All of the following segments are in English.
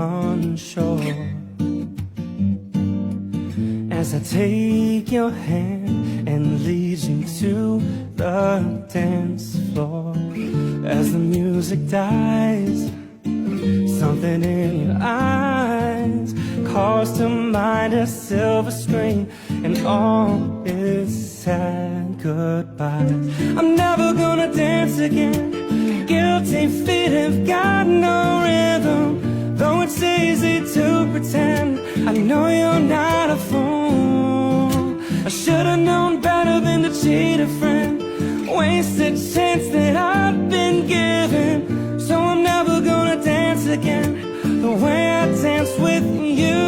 unsure as I take your hand and lead you to the dance floor. As the music dies, something in your eyes calls to mind a silver screen and all is sad goodbye. I'm never gonna dance again. Guilty feet have got no rhythm, though it's easy to pretend. I know you're not a fool. I should've known better than to cheat a friend, waste a chance that I've been given. So I'm never gonna dance again the way I danced with you.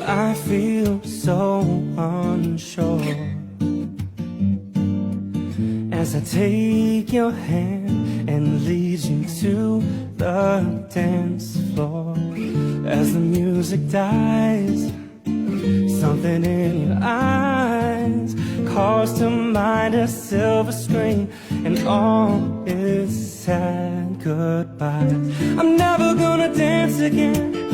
I feel so unsure as I take your hand and lead you to the dance floor. As the music dies, something in your eyes calls to mind a silver screen and all is sad goodbye. I'm never gonna dance again.